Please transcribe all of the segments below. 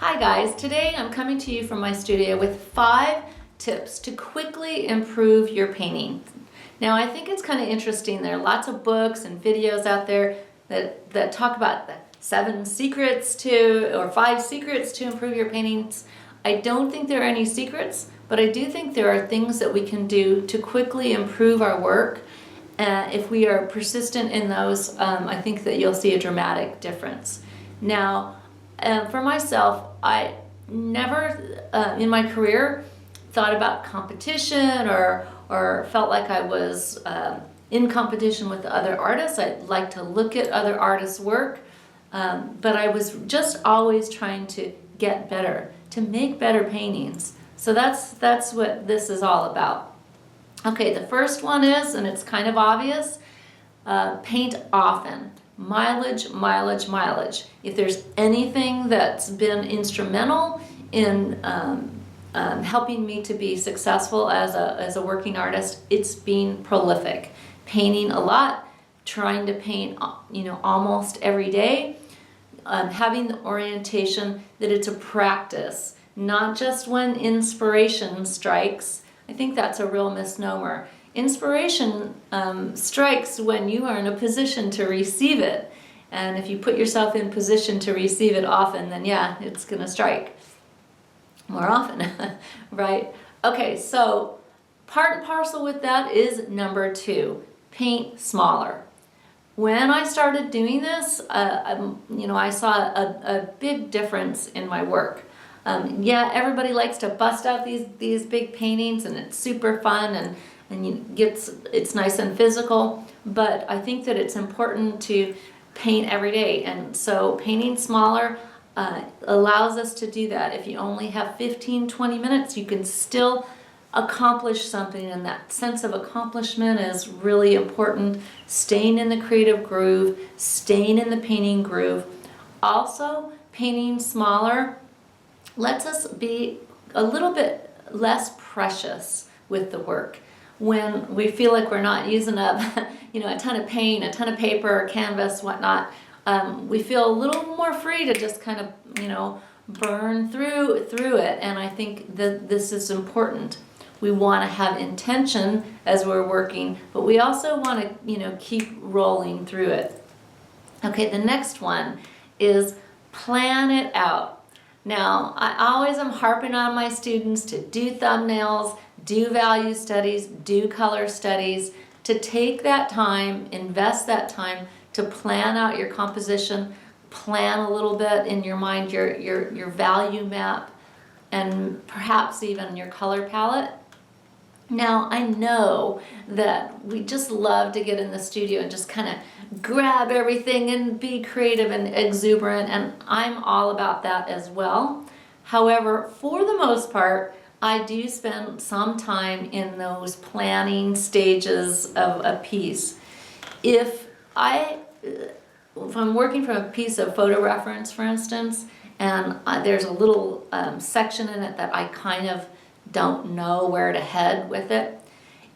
Hi guys, today I'm coming to you from my studio with 5 tips to quickly improve your painting. Now I think it's kind of interesting. There are lots of books and videos out there that talk about the 7 secrets to, or 5 secrets to improve your paintings. I don't think there are any secrets, but I do think there are things that we can do to quickly improve our work. If we are persistent in those, I think that you'll see a dramatic difference. Now, for myself, I never in my career thought about competition or felt like I was in competition with other artists. I like to look at other artists' work, but I was just always trying to get better, to make better paintings. So that's what this is all about. Okay, the first one is, and it's kind of obvious, paint often. Mileage, mileage, mileage. If there's anything that's been instrumental in helping me to be successful as a working artist, it's being prolific. Painting a lot, trying to paint almost every day, having the orientation that it's a practice, not just when inspiration strikes. I think that's a real misnomer. Inspiration strikes when you are in a position to receive it. And if you put yourself in position to receive it often, then yeah, it's going to strike more often, right? Okay, so part and parcel with that is number 2, paint smaller. When I started doing this, I saw a big difference in my work. Yeah, everybody likes to bust out these big paintings, and it's super fun, and it's nice and physical, but I think that it's important to paint every day, and so painting smaller allows us to do that. If you only have 15-20 minutes, you can still accomplish something, and that sense of accomplishment is really important. Staying in the creative groove, staying in the painting groove. Also, painting smaller lets us be a little bit less precious with the work. When we feel like we're not using up, a ton of paint, a ton of paper, canvas, whatnot, we feel a little more free to just kind of, burn through it. And I think that this is important. We want to have intention as we're working, but we also want to, keep rolling through it. Okay, the next one is plan it out. Now, I always am harping on my students to do thumbnails, do value studies, do color studies, to take that time, invest that time to plan out your composition, plan a little bit in your mind your value map, and perhaps even your color palette. Now, I know that we just love to get in the studio and just kind of grab everything and be creative and exuberant, and I'm all about that as well. However, for the most part, I do spend some time in those planning stages of a piece. If I'm working from a piece of photo reference, for instance, and there's a little section in it that I kind of don't know where to head with it.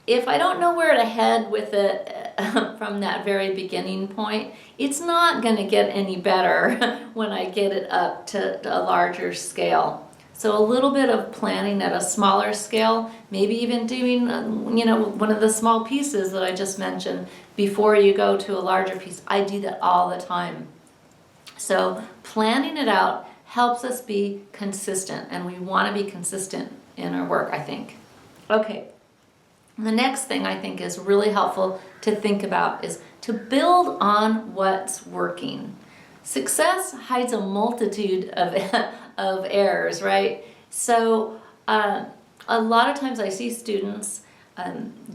If I don't know where to head with it from that very beginning point, it's not going to get any better when I get it up to a larger scale. So a little bit of planning at a smaller scale, maybe even doing, one of the small pieces that I just mentioned before you go to a larger piece. I do that all the time. So planning it out helps us be consistent, and we want to be consistent in our work, I think. Okay, the next thing I think is really helpful to think about is to build on what's working. Success hides a multitude of errors, right? So a lot of times I see students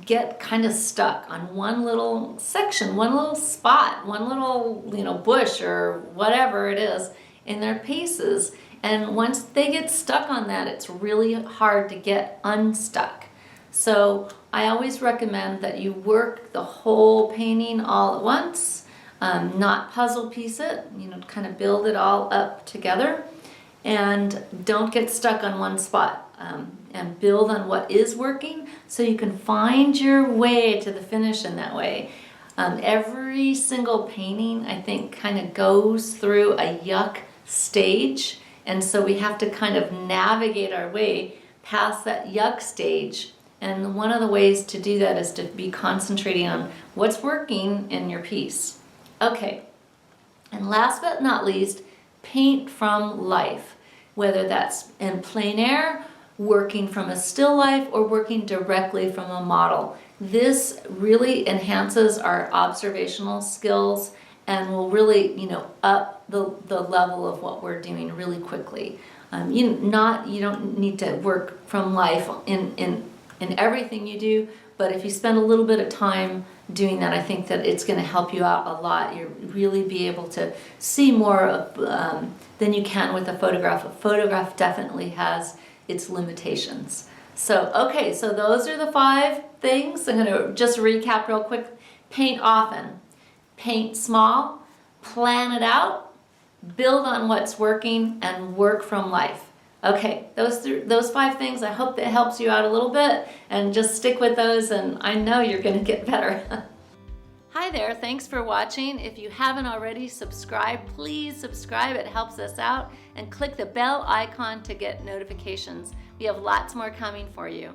get kind of stuck on one little section, one little spot, one little bush or whatever it is in their pieces. And once they get stuck on that, it's really hard to get unstuck. So I always recommend that you work the whole painting all at once, not puzzle piece it, kind of build it all up together, and don't get stuck on one spot, and build on what is working so you can find your way to the finish in that way. Every single painting, I think, kind of goes through a yuck stage, And so we have to kind of navigate our way past that yuck stage. And one of the ways to do that is to be concentrating on what's working in your piece. Okay, and last but not least, paint from life, whether that's in plein air, working from a still life, or working directly from a model. This really enhances our observational skills and will really, up the level of what we're doing really quickly. You don't need to work from life in everything you do, but if you spend a little bit of time doing that, I think that it's going to help you out a lot. You'll really be able to see more of, than you can with a photograph. A photograph definitely has its limitations. So, okay, so those are the 5 things. I'm going to just recap real quick. Paint often, paint small, plan it out, build on what's working, and work from life. Okay, those 5 things, I hope that helps you out a little bit, and just stick with those, and I know you're going to get better. Hi there, thanks for watching. If you haven't already subscribed, please subscribe, it helps us out, and click the bell icon to get notifications. We have lots more coming for you.